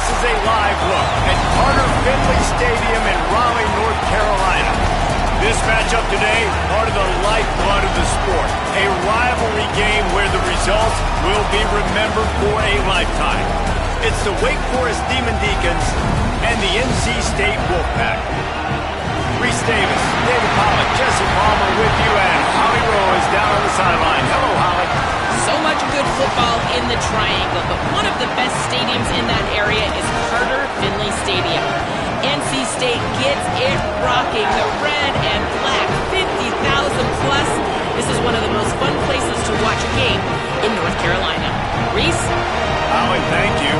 is a live look at Carter Finley Stadium in Raleigh, North Carolina. This matchup today, part of the lifeblood of the sport. A rivalry game where the results will be remembered for a lifetime. It's the Wake Forest Demon Deacons and the NC State Wolfpack. Reese Davis, David Pollock, Jesse Palmer with you, and Holly Rowe is down on the sideline. Hello, Holly. So much good football in the Triangle, but one of the best stadiums in that area is Carter Finley Stadium. NC State gets it rocking. The red and black, 50,000 plus. This is one of the most fun places to watch a game in North Carolina. Reese? Holly, thank you.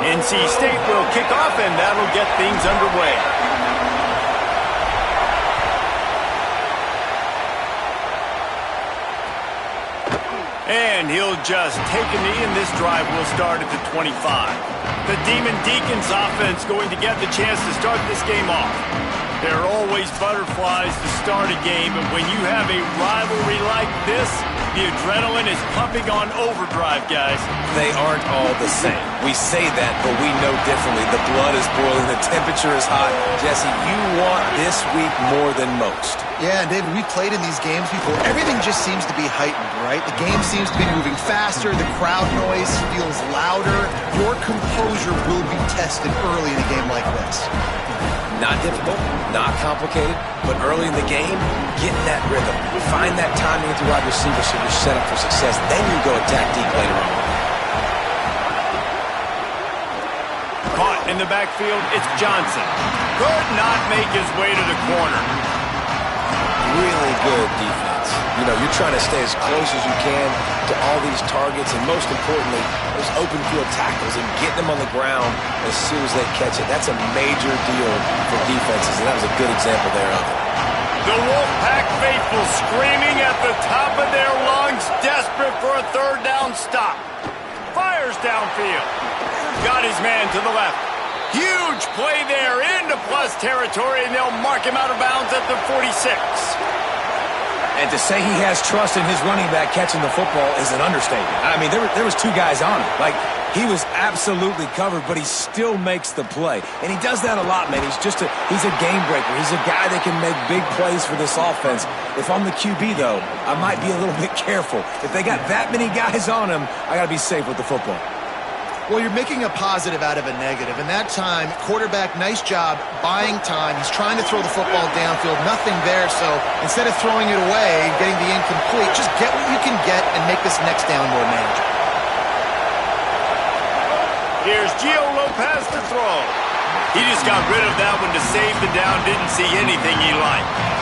NC State will kick off, and that'll get things underway. And he'll just take a knee, and this drive will start at the 25. The Demon Deacons offense going to get the chance to start this game off. There are always butterflies to start a game, and when you have a rivalry like this, the adrenaline is pumping on overdrive, guys. They aren't all the same. We say that, but we know differently. The blood is boiling. The temperature is hot. Jesse, you want this week more than most. Yeah, and David, we've played in these games before. Everything just seems to be heightened, right? The game seems to be moving faster. The crowd noise feels louder. Your composure will be tested early in a game like this. Not difficult, not complicated, but early in the game, get that rhythm. Find that timing with your wide receiver so you're set up for success. Then you go attack deep later on. Caught in the backfield, it's Johnson. Could not make his way to the corner. Really good defense. You know, you're trying to stay as close as you can to all these targets, and most importantly, those open field tackles and getting them on the ground as soon as they catch it. That's a major deal for defenses, and that was a good example there of it. The Wolfpack faithful screaming at the top of their lungs, desperate for a third down stop. Fires downfield. Got his man to the left. Huge play there into plus territory, and they'll mark him out of bounds at the 46. And to say he has trust in his running back catching the football is an understatement. I mean, there was two guys on him. Like, he was absolutely covered, but he still makes the play. And he does that a lot, man. He's a game breaker. He's a guy that can make big plays for this offense. If I'm the QB, though, I might be a little bit careful. If they got that many guys on him, I got to be safe with the football. Well, you're making a positive out of a negative. And that time, quarterback, nice job buying time. He's trying to throw the football downfield. Nothing there. So instead of throwing it away and getting the incomplete, just get what you can get and make this next down more manageable. Here's Gio Lopez to throw. He just got rid of that one to save the down. Didn't see anything he liked.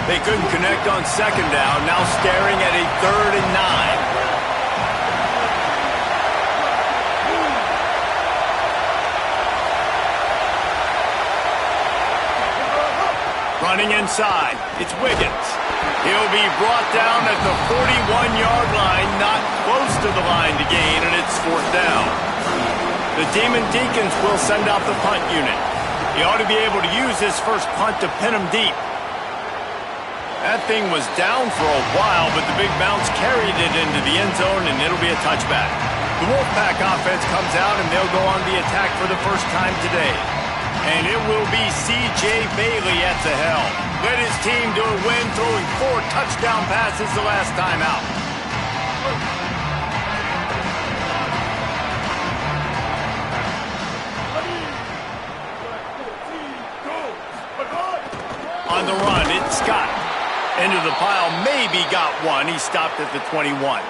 They couldn't connect on second down. Now staring at a 3rd and 9. Running inside, it's Wiggins. He'll be brought down at the 41-yard line, not close to the line to gain, and it's 4th down. The Demon Deacons will send out the punt unit. He ought to be able to use this first punt to pin him deep. That thing was down for a while, but the big bounce carried it into the end zone, and it'll be a touchback. The Wolfpack offense comes out, and they'll go on the attack for the first time today. And it will be C.J. Bailey at the helm. Led his team to a win, throwing 4 touchdown passes the last time out. On the run, it's Scott. Into the pile, maybe got one. He stopped at the 21.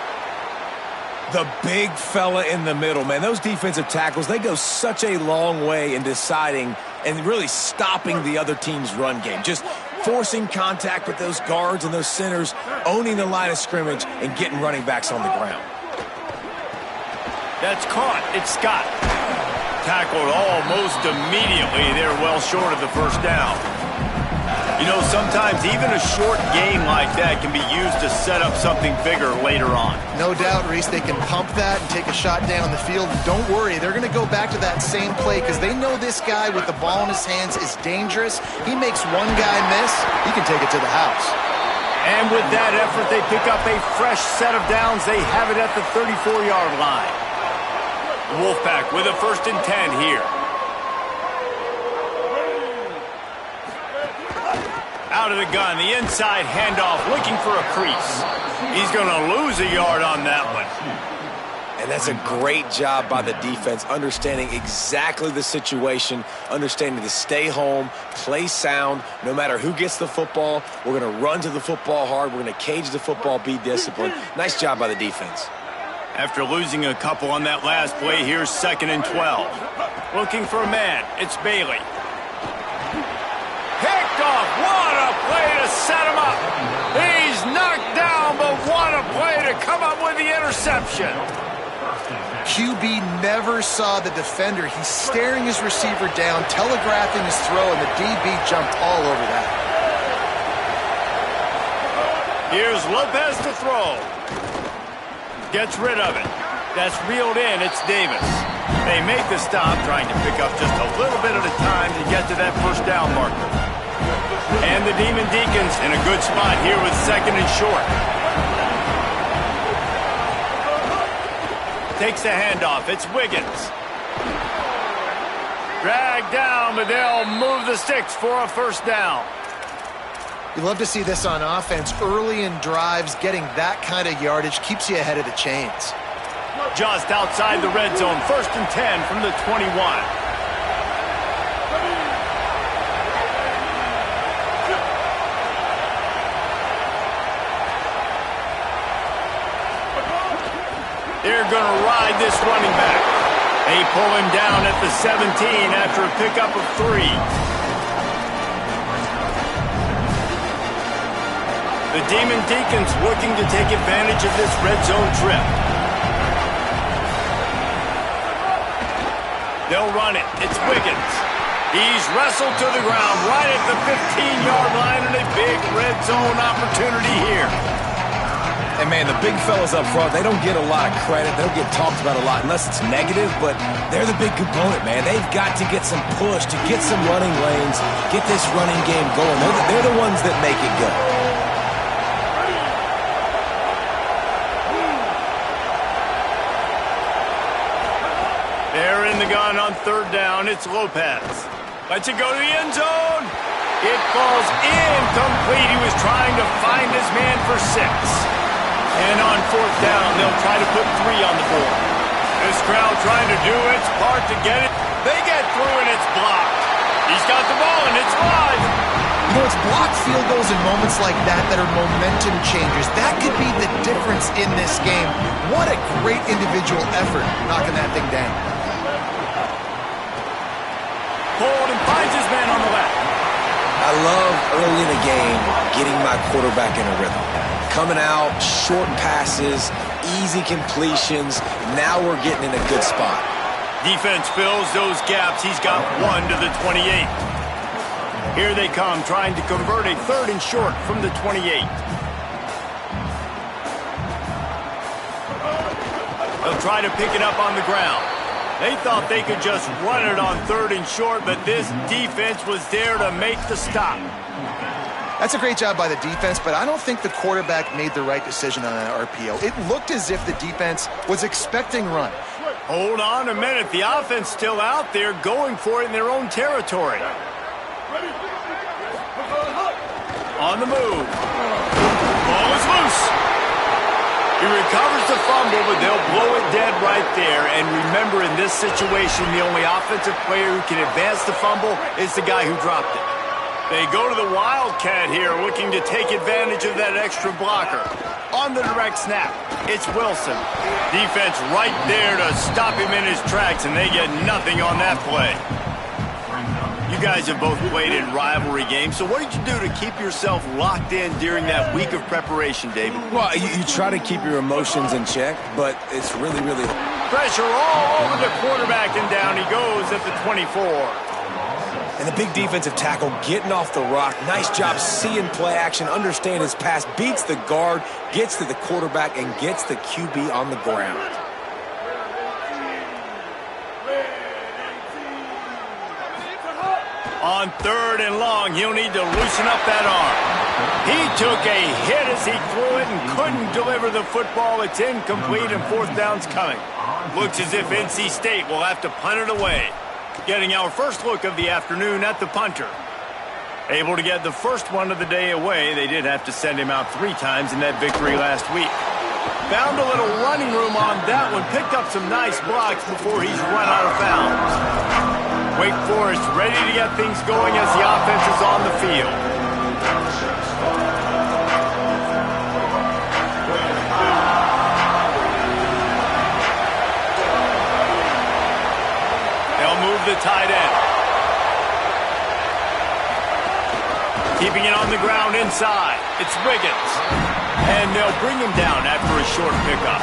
The big fella in the middle, man. Those defensive tackles, they go such a long way in deciding and really stopping the other team's run game. Just forcing contact with those guards and those centers, owning the line of scrimmage, and getting running backs on the ground. That's caught. It's Scott. Tackled almost immediately. They're well short of the first down. You know, sometimes even a short game like that can be used to set up something bigger later on. No doubt, Reese, they can pump that and take a shot down the field. Don't worry, they're going to go back to that same play because they know this guy with the ball in his hands is dangerous. He makes one guy miss, he can take it to the house. And with that effort, they pick up a fresh set of downs. They have it at the 34-yard line. The Wolfpack with a 1st and 10 here. Out of the gun, the inside handoff, looking for a crease. He's going to lose a yard on that one. And that's a great job by the defense, understanding exactly the situation, understanding to stay home, play sound. No matter who gets the football, we're going to run to the football hard. We're going to cage the football, be disciplined. Nice job by the defense. After losing a couple on that last play, here's 2nd and 12. Looking for a man. It's Bailey. Picked off. What a play to set him up. He's knocked down, but what a play to come up with the interception. QB never saw the defender. He's staring his receiver down, telegraphing his throw, and the DB jumped all over that. Here's Lopez to throw. Gets rid of it. That's reeled in. It's Davis. They make the stop, trying to pick up just a little bit at a time to get to that 1st down marker. And the Demon Deacons in a good spot here with 2nd and short. Takes the handoff. It's Wiggins. Dragged down, but they'll move the sticks for a 1st down. You love to see this on offense. Early in drives, getting that kind of yardage keeps you ahead of the chains. Just outside the red zone. 1st and 10 from the 21. They're going to ride this running back. They pull him down at the 17 after a pickup of 3. The Demon Deacons looking to take advantage of this red zone trip. They'll run it. It's Wiggins. He's wrestled to the ground right at the 15-yard line, and a big red zone opportunity here. And, man, the big fellas up front, they don't get a lot of credit. They don't get talked about a lot unless it's negative, but they're the big component, man. They've got to get some push, to get some running lanes, get this running game going. They're the ones that make it go. They're in the gun on 3rd down. It's Lopez. Lets it go to the end zone. It falls incomplete. He was trying to find his man for 6. And on 4th down, they'll try to put 3 on the board. This crowd trying to do its part to get it. They get through and it's blocked. He's got the ball and it's live. You know, it's blocked field goals in moments like that are momentum changers. That could be the difference in this game. What a great individual effort knocking that thing down. Hold and finds his man on the left. I love early in the game getting my quarterback in a rhythm. Coming out, short passes, easy completions. Now we're getting in a good spot. Defense fills those gaps. He's got 1 to the 28. Here they come, trying to convert a 3rd and short from the 28. They'll try to pick it up on the ground. They thought they could just run it on 3rd and short, but this defense was there to make the stop. That's a great job by the defense, but I don't think the quarterback made the right decision on that RPO. It looked as if the defense was expecting run. Hold on a minute. The offense still out there going for it in their own territory. On the move. Ball is loose. He recovers the fumble, but they'll blow it dead right there. And remember, in this situation, the only offensive player who can advance the fumble is the guy who dropped it. They go to the Wildcat here, looking to take advantage of that extra blocker. On the direct snap, it's Wilson. Defense right there to stop him in his tracks, and they get nothing on that play. You guys have both played in rivalry games, so what did you do to keep yourself locked in during that week of preparation, David? Well, you try to keep your emotions in check, but it's really pressure all over the quarterback, and down he goes at the 24. And the big defensive tackle getting off the rock. Nice job seeing play action, understand his pass, beats the guard, gets to the quarterback, and gets the QB on the ground. On 3rd and long, he'll need to loosen up that arm. He took a hit as he threw it and couldn't deliver the football. It's incomplete and 4th down's coming. Looks as if NC State will have to punt it away. Getting our first look of the afternoon at the punter. Able to get the first one of the day away. They did have to send him out 3 times in that victory last week. Found a little running room on that one. Picked up some nice blocks before he's run out of bounds. Wake Forest ready to get things going as the offense is on the field. They'll move the tight end. Keeping it on the ground inside. It's Wiggins. And they'll bring him down after a short pickup.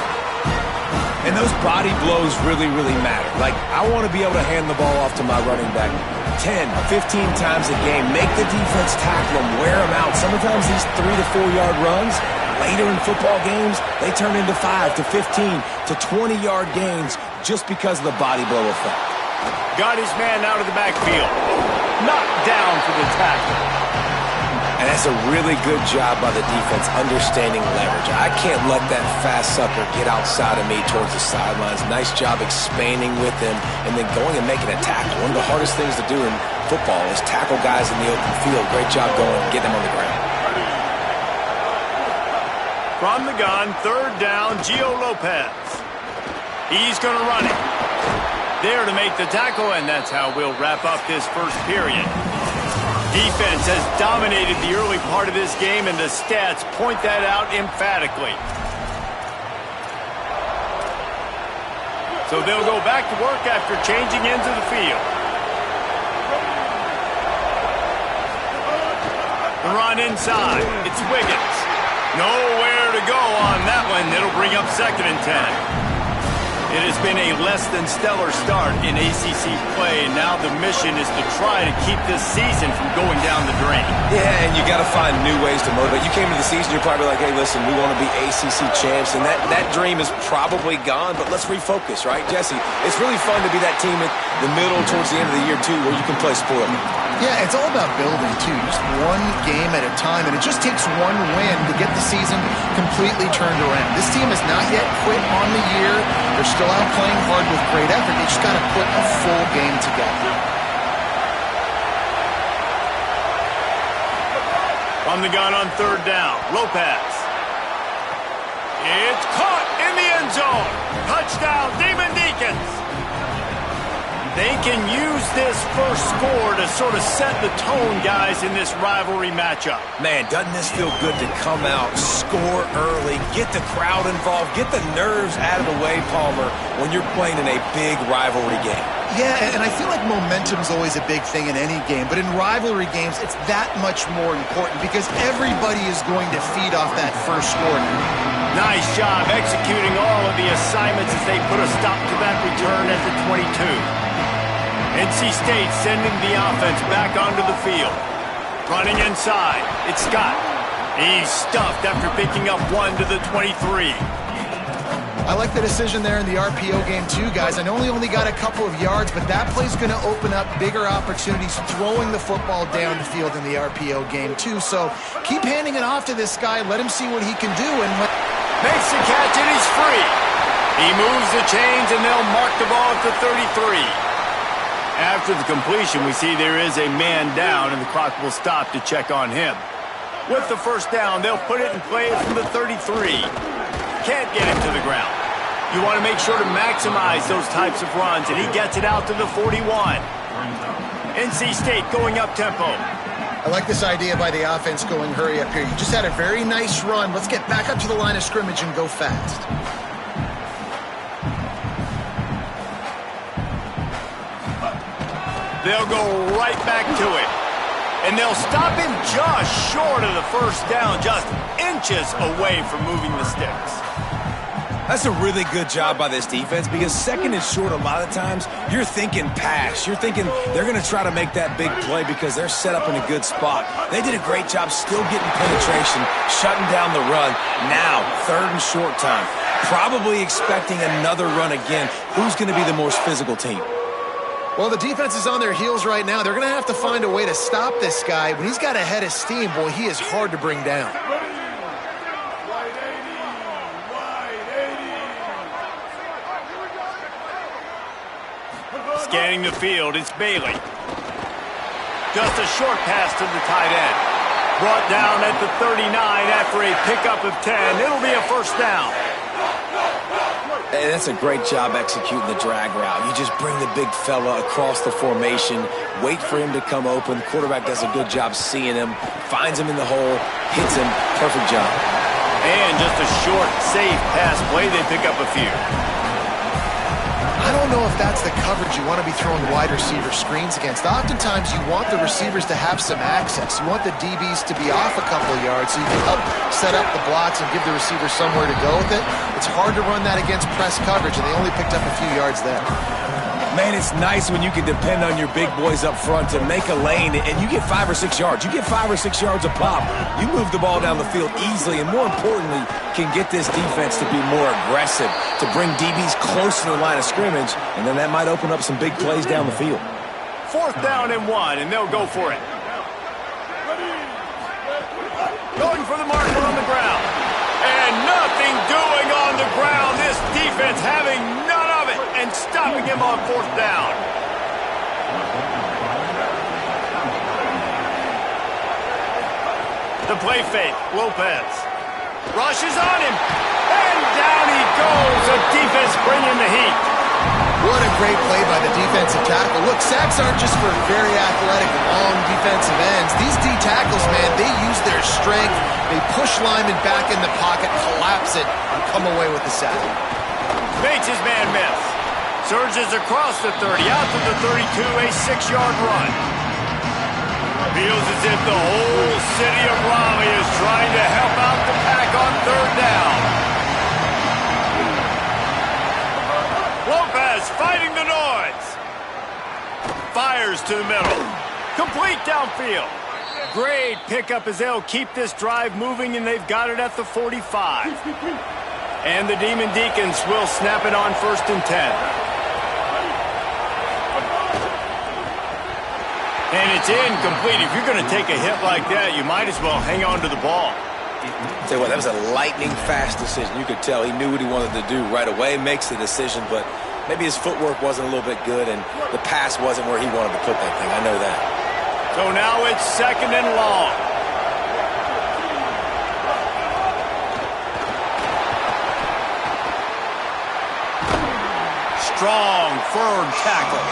And those body blows really, really matter. Like, I want to be able to hand the ball off to my running back 10, 15 times a game. Make the defense tackle them, wear them out. Sometimes these 3 to 4 yard runs, later in football games, they turn into 5 to 15 to 20 yard gains just because of the body blow effect. Got his man out of the backfield. Knocked down for the tackle. And that's a really good job by the defense, understanding leverage. I can't let that fast sucker get outside of me towards the sidelines. Nice job expanding with him and then going and making a tackle. One of the hardest things to do in football is tackle guys in the open field. Great job going and getting them on the ground. From the gun, 3rd down, Gio Lopez. He's going to run it. There to make the tackle, and that's how we'll wrap up this first period. Defense has dominated the early part of this game, and the stats point that out emphatically. So they'll go back to work after changing into the field. The run inside. It's Wiggins. Nowhere to go on that one. It'll bring up 2nd and 10. It has been a less than stellar start in ACC play, and now the mission is to try to keep this season from going down the drain. Yeah, and you got to find new ways to motivate. You came into the season, you're probably like, hey, listen, we want to be ACC champs, and that dream is probably gone, but let's refocus, right, Jesse? It's really fun to be that team at the middle towards the end of the year, too, where you can play spoiler. Yeah, it's all about building, too. Just one game at a time, and it just takes one win to get the season completely turned around. This team has not yet quit on the year. They're still out playing hard with great effort. They just got to put a full game together. On the gun on 3rd down, Lopez. It's caught in the end zone. Touchdown, Demon Deacons. They can use this first score to sort of set the tone, guys, in this rivalry matchup. Man, doesn't this feel good to come out, score early, get the crowd involved, get the nerves out of the way, Palmer, when you're playing in a big rivalry game? Yeah, and I feel like momentum's always a big thing in any game, but in rivalry games, it's that much more important because everybody is going to feed off that first score. Nice job executing all of the assignments as they put a stop to that return at the 22. NC State sending the offense back onto the field. Running inside, it's Scott. He's stuffed after picking up 1 to the 23. I like the decision there in the RPO game too, guys. I know he only got a couple of yards, but that play's going to open up bigger opportunities throwing the football down the field in the RPO game too. So keep handing it off to this guy. Let him see what he can do. And makes the catch, and he's free. He moves the chains, and they'll mark the ball at the 33. After the completion, we see there is a man down, and the clock will stop to check on him. With the first down, they'll put it in play from the 33. Can't get him to the ground. You want to make sure to maximize those types of runs, and he gets it out to the 41. NC State going up tempo. I like this idea by the offense going hurry up here. You just had a very nice run. Let's get back up to the line of scrimmage and go fast. They'll go right back to it. And they'll stop him just short of the first down, just inches away from moving the sticks. That's a really good job by this defense because second and short, a lot of times, you're thinking pass. You're thinking they're going to try to make that big play because they're set up in a good spot. They did a great job still getting penetration, shutting down the run. Now, third and short time. Probably expecting another run again. Who's going to be the most physical team? Well, the defense is on their heels right now. They're going to have to find a way to stop this guy. When he's got a head of steam, boy, he is hard to bring down. Scanning the field, it's Bailey. Just a short pass to the tight end. Brought down at the 39 after a pickup of 10. It'll be a first down. Hey, that's a great job executing the drag route. You just bring the big fella across the formation, wait for him to come open. The quarterback does a good job seeing him, finds him in the hole, hits him. Perfect job. And just a short, safe pass play. They pick up a few. I don't know if that's the coverage you want to be throwing wide receiver screens against. Oftentimes, you want the receivers to have some access. You want the DBs to be off a couple of yards so you can help set up the blocks and give the receiver somewhere to go with it. It's hard to run that against press coverage, and they only picked up a few yards there. Man, it's nice when you can depend on your big boys up front to make a lane, and you get 5 or 6 yards. You get 5 or 6 yards a pop. You move the ball down the field easily, and more importantly, can get this defense to be more aggressive, to bring DBs close to the line of scrimmage, and then that might open up some big plays down the field. 4th down and 1, and they'll go for it. Going for the marker on the ground. And nothing doing on the ground. This defense having none of it and stopping him on 4th down. The play fake, Lopez. Rushes on him. And down he goes. The defense bringing the heat. What a great play by the defensive tackle. Look, sacks aren't just for very athletic, long defensive ends. These D tackles, man, they use their strength. They push linemen back in the pocket, collapse it, and come away with the sack. Makes his man miss. Surges across the 30, out to the 32, a 6-yard run. Feels as if the whole city of Raleigh is trying to help out the pack on 3rd down. Lopez fighting the noise. Fires to the middle. Complete downfield. Great pickup as they'll keep this drive moving, and they've got it at the 45. And the Demon Deacons will snap it on 1st and 10. And it's incomplete. If you're going to take a hit like that, you might as well hang on to the ball. Tell you what, that was a lightning-fast decision. You could tell he knew what he wanted to do right away, makes the decision, but maybe his footwork wasn't a little bit good, and the pass wasn't where he wanted to put that thing. I know that. So now it's 2nd and long. Strong, firm tackle.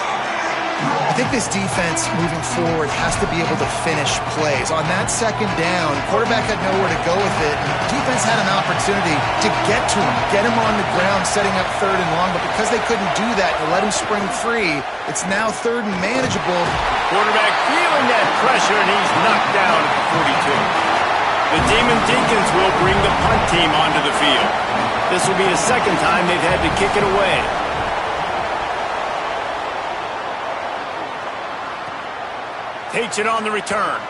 I think this defense moving forward has to be able to finish plays. On that 2nd down, quarterback had nowhere to go with it. Defense had an opportunity to get to him, get him on the ground, setting up 3rd and long, but because they couldn't do that and let him spring free, it's now 3rd and manageable. Quarterback feeling that pressure, and he's knocked down at the 42. The Demon Deacons will bring the punt team onto the field. This will be the 2nd time they've had to kick it away. Takes it on the return.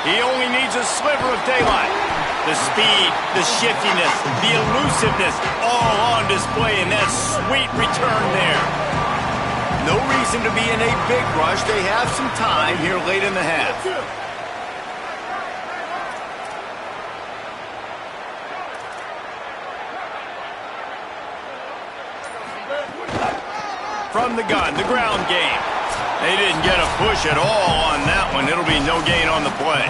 He only needs a sliver of daylight. The speed, the shiftiness, the elusiveness, all on display in that sweet return there. No reason to be in a big rush. They have some time here late in the half. From the gun, the ground game. They didn't get a push at all on that one. It'll be no gain on the play.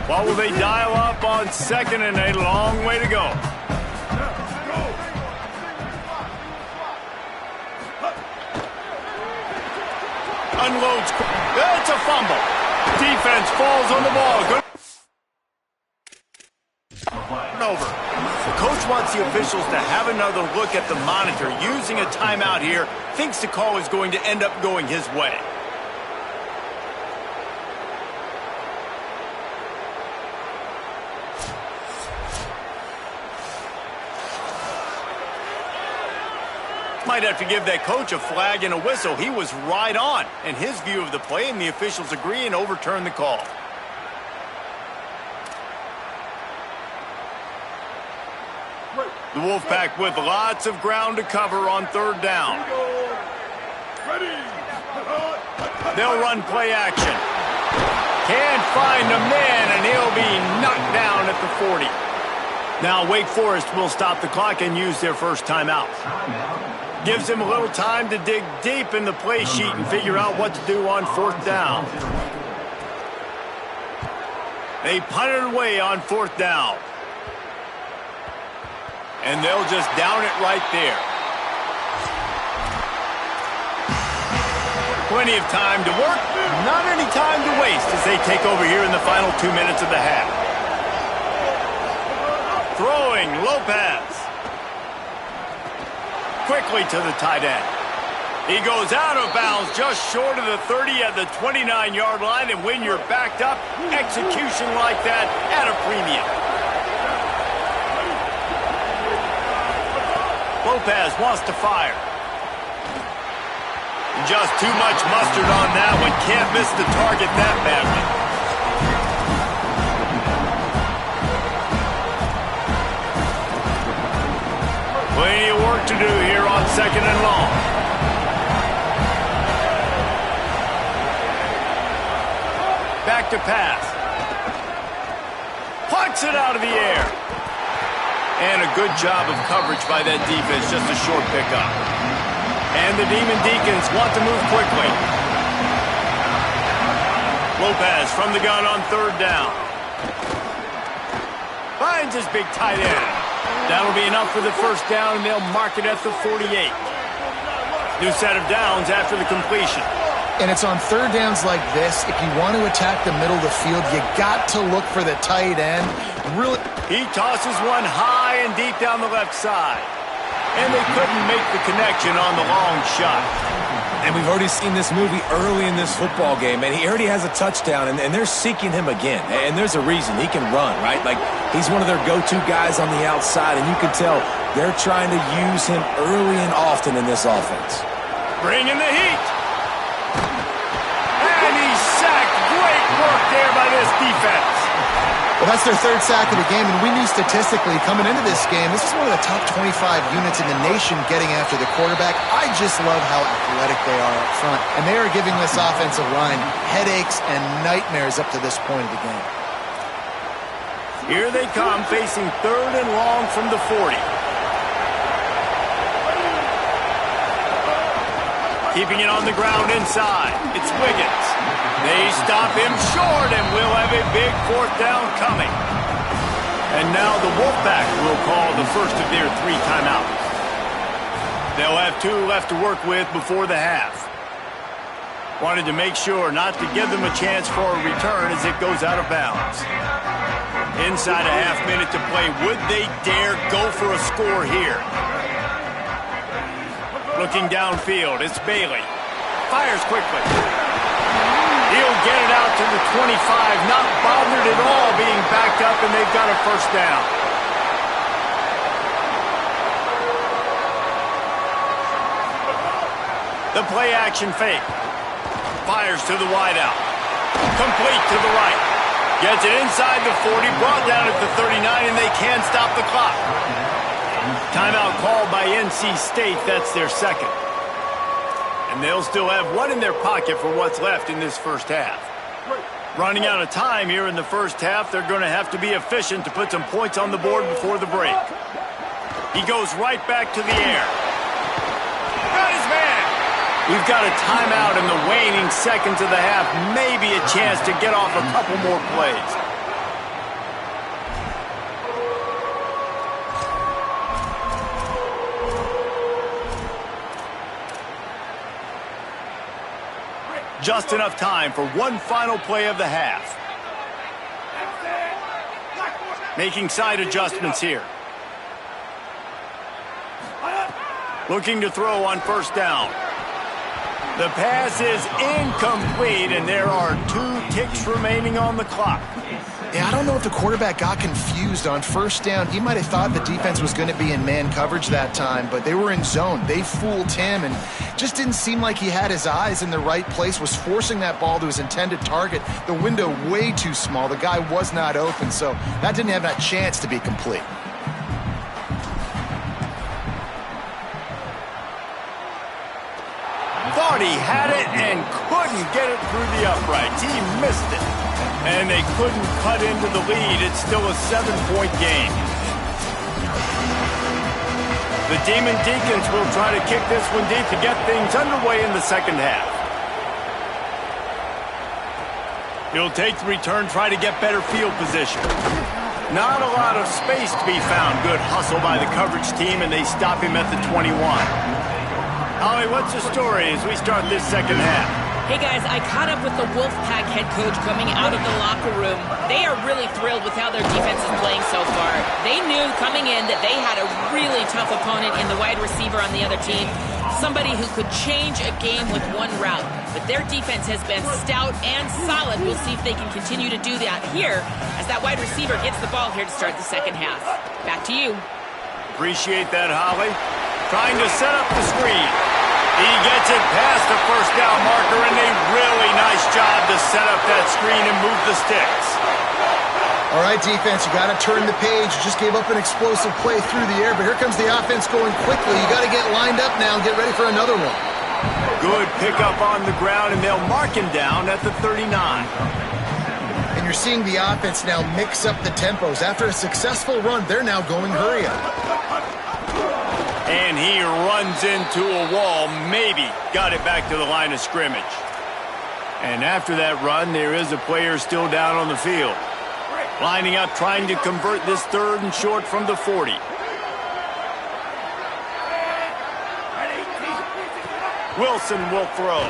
What will they dial up on second and a long way to go? Unloads. It's a fumble. Defense falls on the ball. Good. Over. The coach wants the officials to have another look at the monitor. Using a timeout here, thinks the call is going to end up going his way. Might have to give that coach a flag and a whistle. He was right on in his view of the play, and the officials agree and overturn the call. The Wolfpack with lots of ground to cover on third down. They'll run play action. Can't find a man, and he'll be knocked down at the 40. Now Wake Forest will stop the clock and use their first timeout. Gives him a little time to dig deep in the play sheet and figure out what to do on fourth down. They punt it away on fourth down. And they'll just down it right there. Plenty of time to work, not any time to waste as they take over here in the final 2 minutes of the half. Throwing, Lopez. Quickly to the tight end. He goes out of bounds just short of the 30 at the 29-yard line, and when you're backed up, execution like that at a premium. Lopez wants to fire. Just too much mustard on that one. Can't miss the target that badly. Plenty of work to do here on second and long. Back to pass. Plucks it out of the air. And a good job of coverage by that defense, just a short pickup. And the Demon Deacons want to move quickly. Lopez from the gun on third down. Finds his big tight end. That'll be enough for the first down, and they'll mark it at the 48. New set of downs after the completion. And it's on third downs like this, if you want to attack the middle of the field, you got to look for the tight end. Really, he tosses one high and deep down the left side. And they couldn't make the connection on the long shot. And we've already seen this movie early in this football game, and he already has a touchdown, and they're seeking him again. And there's a reason. He can run, right? Like, he's one of their go-to guys on the outside, and you can tell they're trying to use him early and often in this offense. Bring in the heat. And he's sacked. Great work there by this defense. Well, that's their third sack of the game, and we knew statistically coming into this game, this is one of the top 25 units in the nation getting after the quarterback. I just love how athletic they are up front, and they are giving this offensive line headaches and nightmares up to this point of the game. Here they come, facing third and long from the 40. Keeping it on the ground inside. It's Wiggins. They stop him short, and we'll have a big fourth down coming. And now the Wolfpack will call the first of their 3 timeouts. They'll have 2 left to work with before the half. Wanted to make sure not to give them a chance for a return as it goes out of bounds. Inside a half minute to play. Would they dare go for a score here? Looking downfield, it's Bailey. Fires quickly. He'll get it out to the 25, not bothered at all being backed up, and they've got a first down. The play action fake. Fires to the wideout. Complete to the right. Gets it inside the 40, brought down at the 39, and they can stop the clock. Timeout called by NC State. That's their second. And they'll still have 1 in their pocket for what's left in this first half. Running out of time here in the first half, they're going to have to be efficient to put some points on the board before the break. He goes right back to the air. Got his man. We've got a timeout in the waning seconds of the half. Maybe a chance to get off a couple more plays. Just enough time for one final play of the half. Making side adjustments here. Looking to throw on first down. The pass is incomplete, and there are 2 ticks remaining on the clock. Yeah, I don't know if the quarterback got confused on first down. He might have thought the defense was going to be in man coverage that time, but they were in zone. They fooled him, and just didn't seem like he had his eyes in the right place, was forcing that ball to his intended target. The window way too small. The guy was not open, so that didn't have that chance to be complete. Thought he had it and couldn't get it through the uprights. He missed it. And they couldn't cut into the lead. It's still a 7-point game. The Demon Deacons will try to kick this one deep to get things underway in the second half. He'll take the return, try to get better field position. Not a lot of space to be found. Good hustle by the coverage team, and they stop him at the 21. Holly, what's the story as we start this second half? Hey guys, I caught up with the Wolfpack head coach coming out of the locker room. They are really thrilled with how their defense is playing so far. They knew coming in that they had a really tough opponent in the wide receiver on the other team. Somebody who could change a game with one route. But their defense has been stout and solid. We'll see if they can continue to do that here as that wide receiver gets the ball here to start the second half. Back to you. Appreciate that, Holly. Trying to set up the screen. He gets it past the first down marker, and a really nice job to set up that screen and move the sticks. All right, defense, you got to turn the page. You just gave up an explosive play through the air, but here comes the offense going quickly. You got to get lined up now and get ready for another one. Good pickup on the ground, and they'll mark him down at the 39. And you're seeing the offense now mix up the tempos. After a successful run, they're now going hurry up. And he runs into a wall, maybe got it back to the line of scrimmage. And after that run, there is a player still down on the field. Lining up, trying to convert this third and short from the 40. Wilson will throw.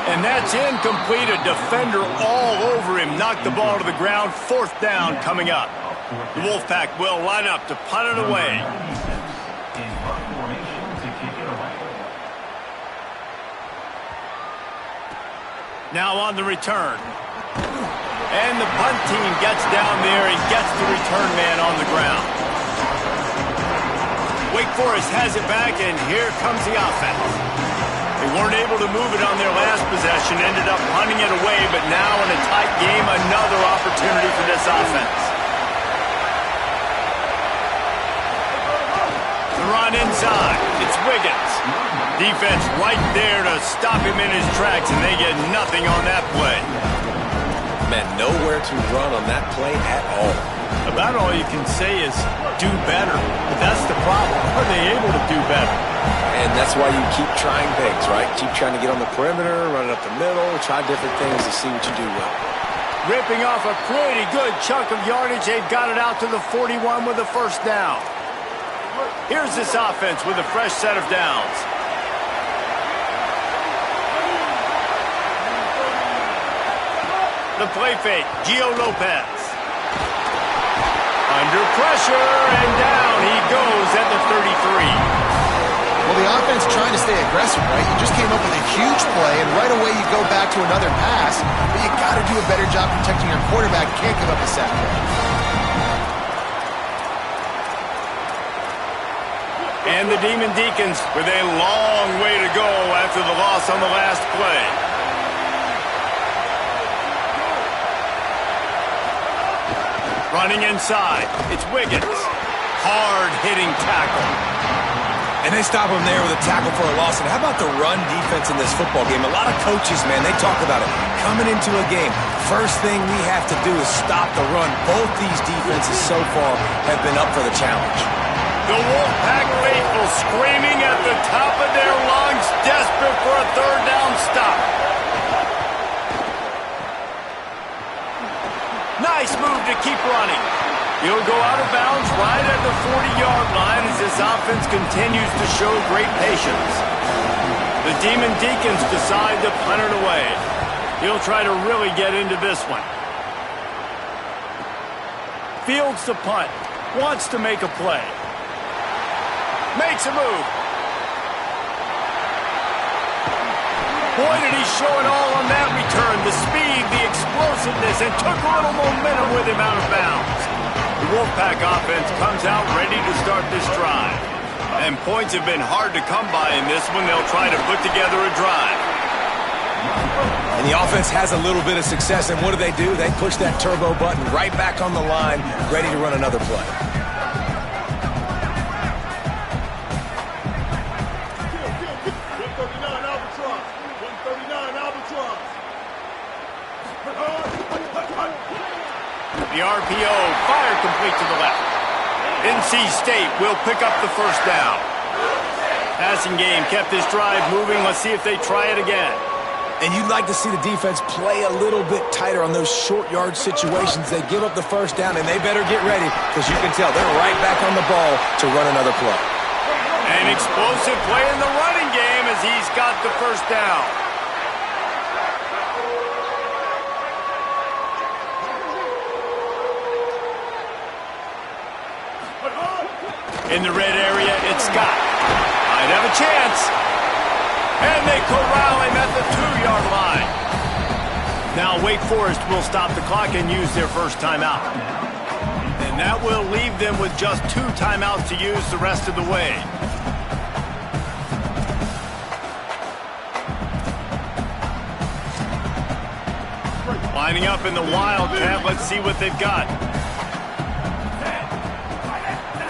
And that's incomplete. A defender all over him. Knocked the ball to the ground. Fourth down coming up. The Wolfpack will line up to punt it away. Now on the return. And the punt team gets down there and gets the return man on the ground. Wake Forest has it back, and here comes the offense. They weren't able to move it on their last possession, ended up punting it away, but now in a tight game, another opportunity for this offense. The run inside. It's Wiggins. Defense right there to stop him in his tracks, and they get nothing on that play. Man, nowhere to run on that play at all. About all you can say is do better. But that's the problem. Are they able to do better? And that's why you keep trying things, right? Keep trying to get on the perimeter, run it up the middle, try different things to see what you do well. Ripping off a pretty good chunk of yardage. They've got it out to the 41 with a first down. Here's this offense with a fresh set of downs. The play fake, Gio Lopez. Under pressure, and down he goes at the 33. Well, the offense trying to stay aggressive, right? You just came up with a huge play, and right away you go back to another pass, but you got to do a better job protecting your quarterback. Can't give up a sack. And the Demon Deacons with a long way to go after the loss on the last play. Running inside, it's Wiggins. Hard-hitting tackle. And they stop him there with a tackle for a loss. And how about the run defense in this football game? A lot of coaches, man, they talk about it. Coming into a game, first thing we have to do is stop the run. Both these defenses so far have been up for the challenge. The Wolfpack faithful screaming at the top of their lungs, desperate for a third down stop. Nice move to keep running. He'll go out of bounds right at the 40-yard line as this offense continues to show great patience. The Demon Deacons decide to punt it away. He'll try to really get into this one. Fields the punt. Wants to make a play. Makes a move. Boy, did he show it all on that return. The speed, the explosiveness, and took a little momentum with him out of bounds. The Wolfpack offense comes out ready to start this drive. And points have been hard to come by in this one. They'll try to put together a drive. And the offense has a little bit of success, and what do? They push that turbo button right back on the line, ready to run another play. The RPO, fire complete to the left. NC State will pick up the first down. Passing game kept this drive moving. Let's see if they try it again. And you'd like to see the defense play a little bit tighter on those short yard situations. They give up the first down, and they better get ready because you can tell they're right back on the ball to run another play. An explosive play in the running game as he's got the first down. In the red area, it's Scott. Might have a chance. And they corral him at the 2-yard line. Now Wake Forest will stop the clock and use their first timeout. And that will leave them with just 2 timeouts to use the rest of the way. Lining up in the Wildcat. Let's see what they've got.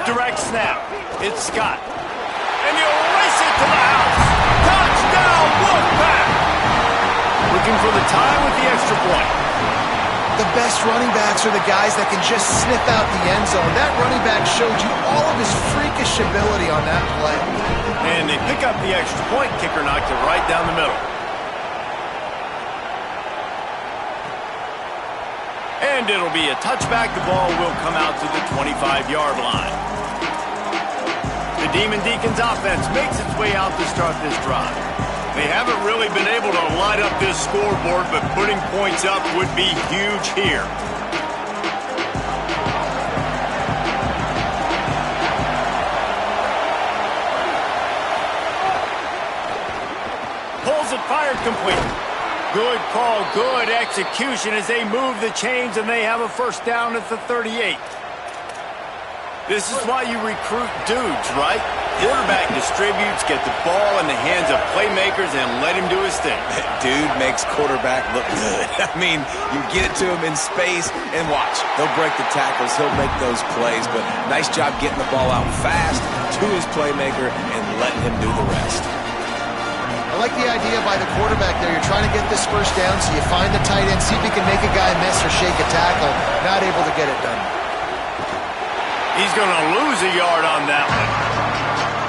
Direct snap. It's Scott. And he'll race it to the house. Touchdown, Wolfpack! Looking for the tie with the extra point. The best running backs are the guys that can just sniff out the end zone. That running back showed you all of his freakish ability on that play. And they pick up the extra point. Kicker knocked it right down the middle. And it'll be a touchback. The ball will come out to the 25-yard line. The Demon Deacons offense makes its way out to start this drive. They haven't really been able to light up this scoreboard, but putting points up would be huge here. Pulls it, fired complete. Good call, good execution as they move the chains and they have a first down at the 38. This is why you recruit dudes, right? Quarterback distributes, get the ball in the hands of playmakers, and let him do his thing. Dude makes quarterback look good. I mean, you get it to him in space, and watch. He'll break the tackles. He'll make those plays, but nice job getting the ball out fast to his playmaker and letting him do the rest. I like the idea by the quarterback there. You're trying to get this first down, so you find the tight end, see if he can make a guy miss or shake a tackle. Not able to get it done. He's going to lose a yard on that one.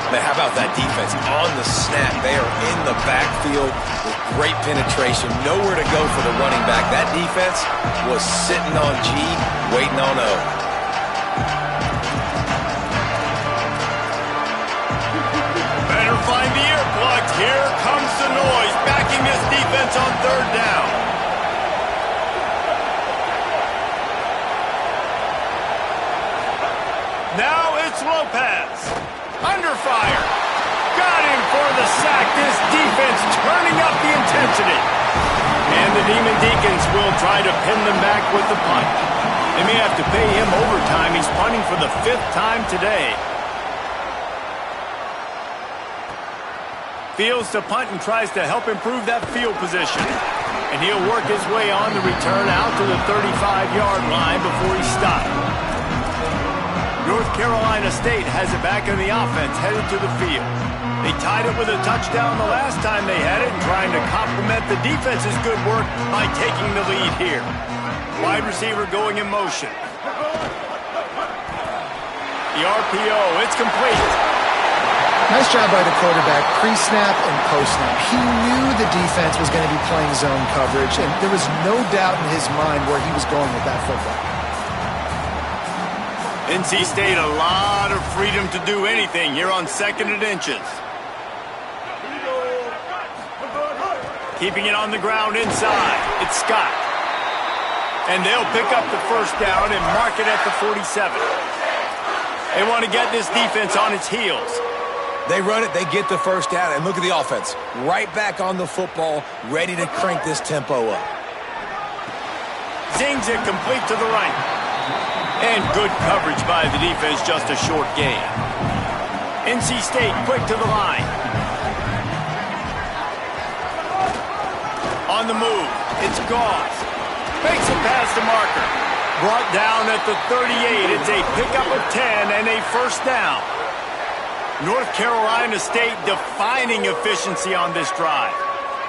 Now, how about that defense on the snap? They are in the backfield with great penetration. Nowhere to go for the running back. That defense was sitting on G, waiting on O. Better find the earplugs. Here comes the noise, backing this defense on third down. Now it's Lopez. Under fire. Got him for the sack. This defense turning up the intensity. And the Demon Deacons will try to pin them back with the punt. They may have to pay him overtime. He's punting for the 5th time today. Fields to punt and tries to help improve that field position. And he'll work his way on the return out to the 35-yard line before he's stopped. North Carolina State has it back in the offense, headed to the field. They tied it with a touchdown the last time they had it and trying to complement the defense's good work by taking the lead here. Wide receiver going in motion. The RPO, it's complete. Nice job by the quarterback, pre-snap and post-snap. He knew the defense was going to be playing zone coverage, and there was no doubt in his mind where he was going with that football. NC State, a lot of freedom to do anything here on 2nd and inches. Keeping it on the ground inside. It's Scott. And they'll pick up the first down and mark it at the 47. They want to get this defense on its heels. They run it, they get the first down, and look at the offense. Right back on the football, ready to crank this tempo up. Zings it complete to the right. And good coverage by the defense, just a short gain. NC State quick to the line. On the move, it's Goss. Makes it past the marker. Brought down at the 38. It's a pickup of 10 and a first down. North Carolina State defining efficiency on this drive.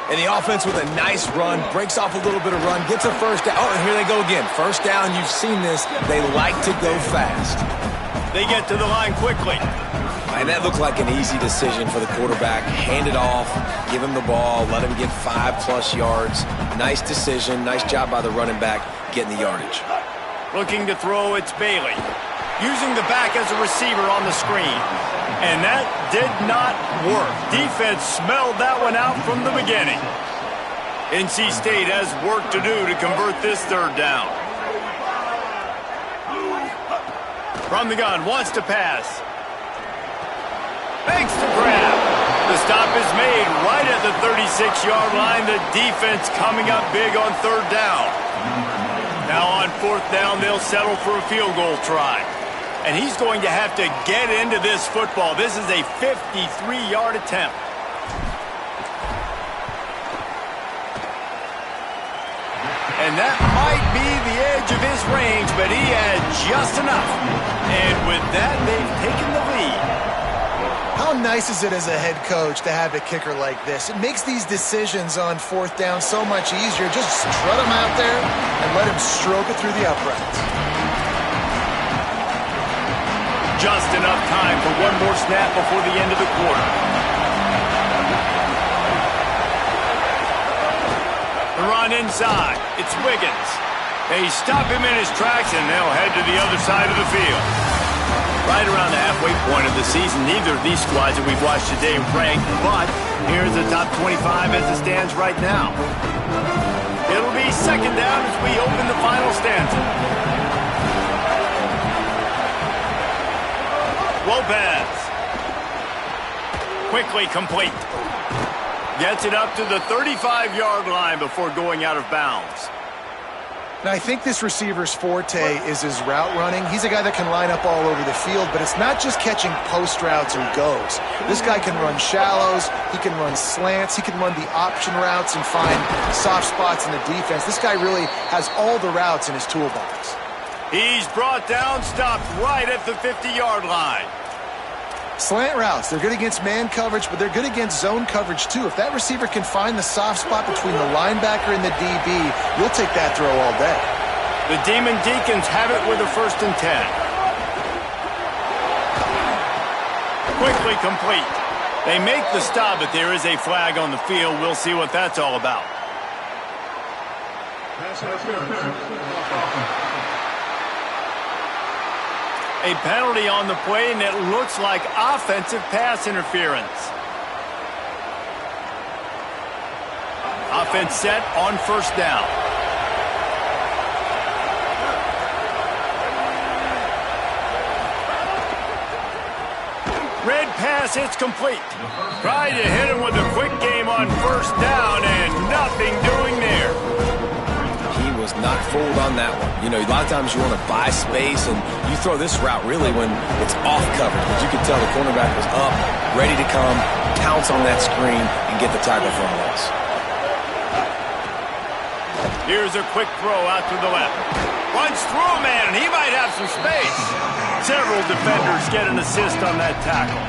And the offense with a nice run, breaks off a little bit of run, gets a first down. Oh, and here they go again. First down, you've seen this. They like to go fast. They get to the line quickly. And that looked like an easy decision for the quarterback. Hand it off, give him the ball, let him get 5+ yards. Nice decision, nice job by the running back getting the yardage. Looking to throw, it's Bailey. Using the back as a receiver on the screen. And that did not work. Defense smelled that one out from the beginning. NC State has work to do to convert this third down. From the gun, wants to pass. Makes the grab. The stop is made right at the 36-yard line. The defense coming up big on third down. Now on fourth down, they'll settle for a field goal try. And he's going to have to get into this football. This is a 53-yard attempt. And that might be the edge of his range, but he had just enough. And with that, they've taken the lead. How nice is it as a head coach to have a kicker like this? It makes these decisions on fourth down so much easier. Just strut him out there and let him stroke it through the uprights. Just enough time for one more snap before the end of the quarter. The run inside. It's Wiggins. They stop him in his tracks, and they'll head to the other side of the field. Right around the halfway point of the season, neither of these squads that we've watched today ranked, but here's the top 25 as it stands right now. It'll be second down as we open the final stanza. Lopez. Quickly complete. Gets it up to the 35-yard line before going out of bounds. Now, I think this receiver's forte is his route running. He's a guy that can line up all over the field, but it's not just catching post routes and goes. This guy can run shallows, he can run slants, he can run the option routes and find soft spots in the defense. This guy really has all the routes in his toolbox. He's brought down, stopped right at the 50-yard line. Slant routes, they're good against man coverage, but they're good against zone coverage too. If that receiver can find the soft spot between the linebacker and the DB, you'll take that throw all day. The Demon Deacons have it with a 1st and 10. Quickly complete. They make the stop, but there is a flag on the field. We'll see what that's all about. A penalty on the play, and it looks like offensive pass interference. Offense set on first down. Red pass, it's complete. Tried to hit him with a quick game on first down, and nothing doing there. He was not fooled on that one. You know, a lot of times you want to buy space, and you throw this route really when it's off coverage. But you could tell the cornerback was up, ready to come, pounce on that screen, and get the tackle for a loss. Here's a quick throw out to the left. Runs through a man, and he might have some space. Several defenders get an assist on that tackle.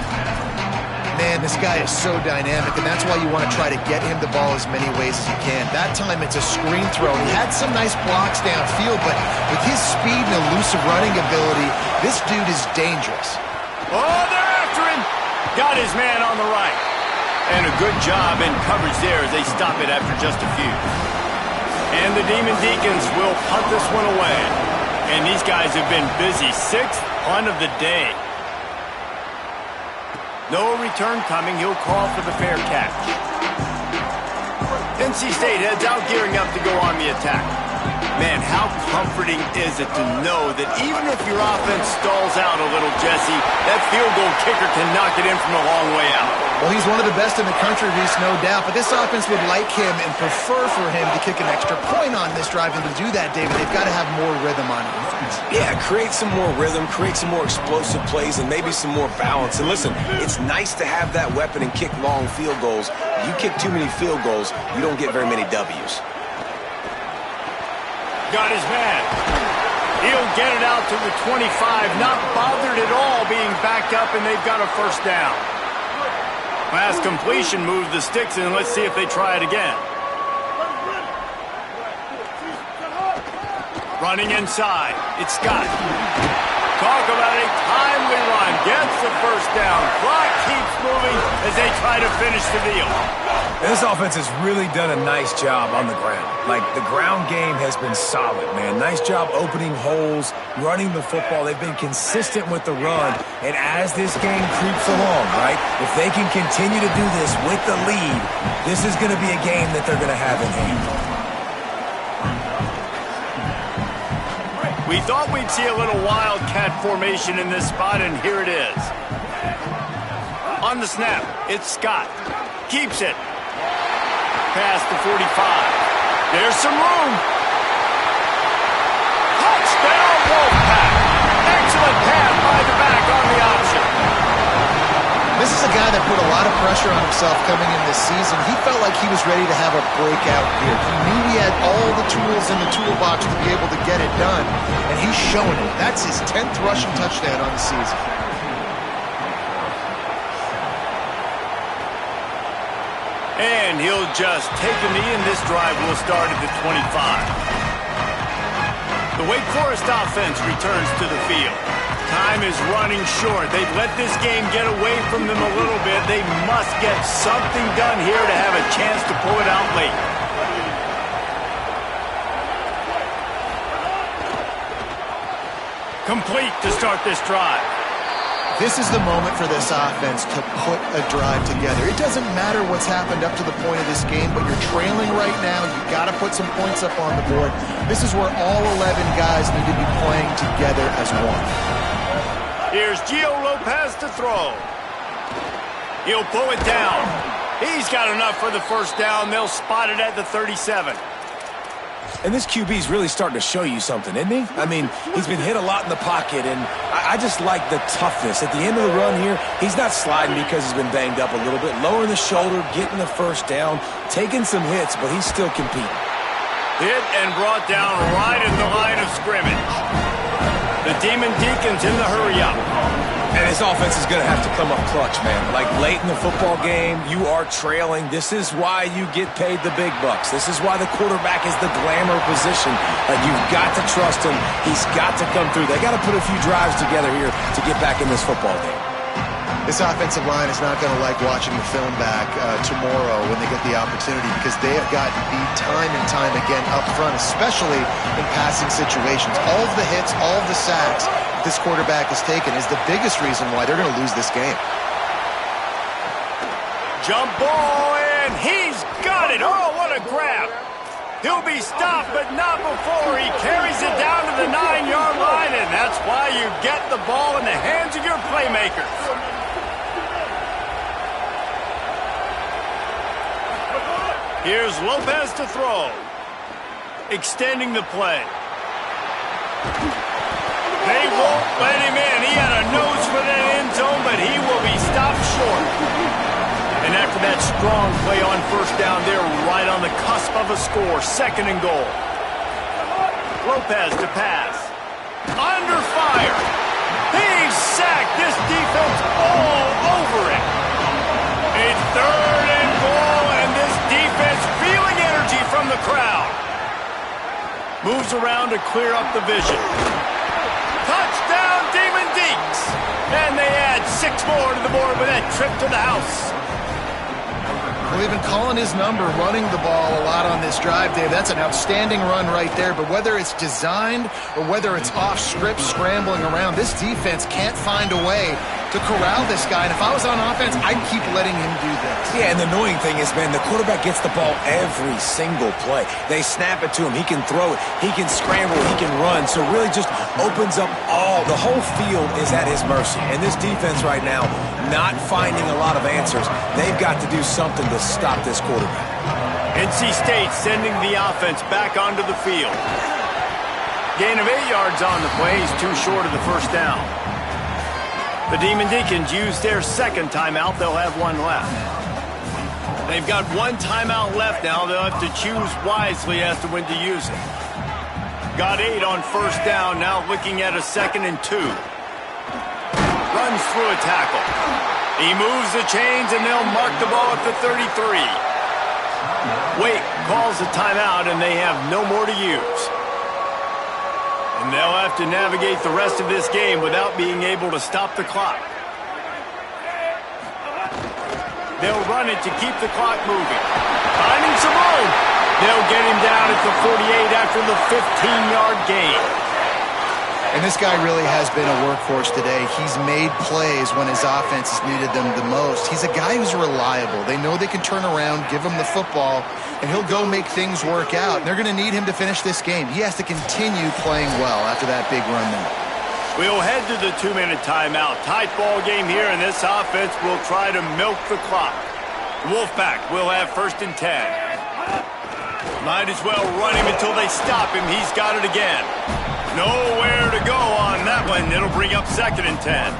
Man, this guy is so dynamic, and that's why you want to try to get him the ball as many ways as you can. That time it's a screen throw. He had some nice blocks downfield, but with his speed and elusive running ability, this dude is dangerous. Oh, they're after him. Got his man on the right. And a good job in coverage there as they stop it after just a few. And the Demon Deacons will punt this one away. And these guys have been busy. 6th punt of the day. No return coming. He'll call for the fair catch. NC State heads out gearing up to go on the attack. Man, how comforting is it to know that even if your offense stalls out a little, Jesse, that field goal kicker can knock it in from a long way out. Well, he's one of the best in the country, Reese, no doubt. But this offense would like him and prefer for him to kick an extra point on this drive. And to do that, David, they've got to have more rhythm on offense. Yeah, create some more rhythm, create some more explosive plays, and maybe some more balance. And listen, it's nice to have that weapon and kick long field goals. You kick too many field goals, you don't get very many W's. Got his man. He'll get it out to the 25, not bothered at all being backed up, and they've got a first down. Pass completion moves the sticks in. Let's see if they try it again. Running inside. It's Scott. Talk about a timely run. Gets the first down. Clock keeps moving as they try to finish the deal. This offense has really done a nice job on the ground. Like, the ground game has been solid, man. Nice job opening holes, running the football. They've been consistent with the run. And as this game creeps along, right, if they can continue to do this with the lead, this is going to be a game that they're going to have in hand. We thought we'd see a little wildcat formation in this spot, and here it is. On the snap, it's Scott. Keeps it. Past the 45. There's some room. Touchdown, Wolfpack. Excellent pass by the back on the option. This is a guy that put a lot of pressure on himself coming in this season. He felt like he was ready to have a breakout year. He knew he had all the tools in the toolbox to be able to get it done, and he's shown it. That's his 10th rushing touchdown on the season. And he'll just take a knee, and this drive will start at the 25. The Wake Forest offense returns to the field. Time is running short. They've let this game get away from them a little bit. They must get something done here to have a chance to pull it out late. Complete to start this drive. This is the moment for this offense to put a drive together. It doesn't matter what's happened up to the point of this game, but you're trailing right now. You've got to put some points up on the board. This is where all 11 guys need to be playing together as one. Here's Gio Lopez to throw. He'll pull it down. He's got enough for the first down. They'll spot it at the 37. And this QB's really starting to show you something, isn't he? I mean, he's been hit a lot in the pocket, and I just like the toughness. At the end of the run here, he's not sliding because he's been banged up a little bit. Lowering the shoulder, getting the first down, taking some hits, but he's still competing. Hit and brought down right at the line of scrimmage. The Demon Deacons in the hurry-up. And this offense is going to have to come up clutch, man. Like, late in the football game, you are trailing. This is why you get paid the big bucks. This is why the quarterback is the glamour position. Like, you've got to trust him. He's got to come through. They got to put a few drives together here to get back in this football game. This offensive line is not going to like watching the film back tomorrow when they get the opportunity, because they have gotten beat time and time again up front, especially in passing situations. All of the hits, all of the sacks this quarterback has taken is the biggest reason why they're going to lose this game. Jump ball, and he's got it. Oh, what a grab. He'll be stopped, but not before he carries it down to the 9-yard line, and that's why you get the ball in the hands of your playmakers. Here's Lopez to throw. Extending the play. They won't let him in. He had a nose for that end zone, but he will be stopped short. And after that strong play on first down, they're right on the cusp of a score. 2nd and goal. Lopez to pass. Under fire. He's sacked. This defense all over it. It's 3rd and goal, and this defense feeling energy from the crowd. Moves around to clear up the vision. Touchdown, Demon Deeks. And they add 6 more to the board with that trip to the house. Well, they've been calling his number, running the ball a lot on this drive, Dave. That's an outstanding run right there. But whether it's designed or whether it's off script, scrambling around, this defense can't find a way to corral this guy. And if I was on offense, I'd keep letting him do this. Yeah, and the annoying thing is, man, the quarterback gets the ball every single play. They snap it to him. He can throw it. He can scramble. He can run. So really just opens up the whole field is at his mercy. And this defense right now, not finding a lot of answers. They've got to do something to stop this quarterback. NC State sending the offense back onto the field. Gain of 8 yards on the play. He's too short of the first down. The Demon Deacons use their second timeout. They'll have one left. They've got one timeout left now. They'll have to choose wisely as to when to use it. Got 8 on first down. Now looking at a 2nd and 2. Runs through a tackle. He moves the chains, and they'll mark the ball at the 33. Wake calls a timeout, and they have no more to use. And they'll have to navigate the rest of this game without being able to stop the clock. They'll run it to keep the clock moving. Finding some room. They'll get him down at the 48 after the 15-yard gain. And this guy really has been a workhorse today. He's made plays when his offense has needed them the most. He's a guy who's reliable. They know they can turn around, give him the football, and he'll go make things work out. And they're going to need him to finish this game. He has to continue playing well after that big run there. We'll head to the 2-minute timeout. Tight ball game here, and this offense will try to milk the clock. Wolfpack will have 1st and 10. Might as well run him until they stop him. He's got it again. Nowhere to go on that one. It'll bring up 2nd and 10.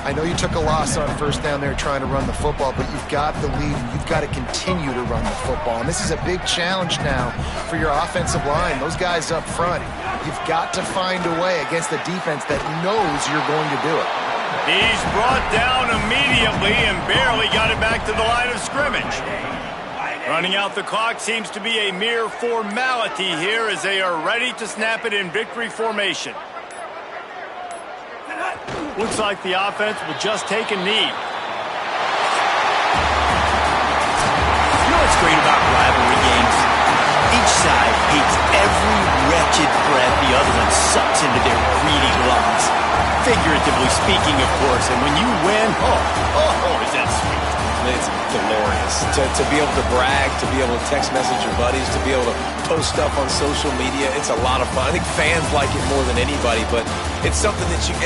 I know you took a loss on first down there trying to run the football, but you've got the lead. You've got to continue to run the football. And this is a big challenge now for your offensive line. Those guys up front, you've got to find a way against a defense that knows you're going to do it. He's brought down immediately and barely got it back to the line of scrimmage. Running out the clock seems to be a mere formality here as they are ready to snap it in victory formation. Looks like the offense will just take a knee. You know what's great about rivalry games? Each side hates every wretched breath the other one sucks into their greedy lungs. Figuratively speaking, of course. And when you win, oh, is that sweet. It's glorious to be able to brag, to be able to text message your buddies, to be able to post stuff on social media. It's a lot of fun. I think fans like it more than anybody, but it's something that you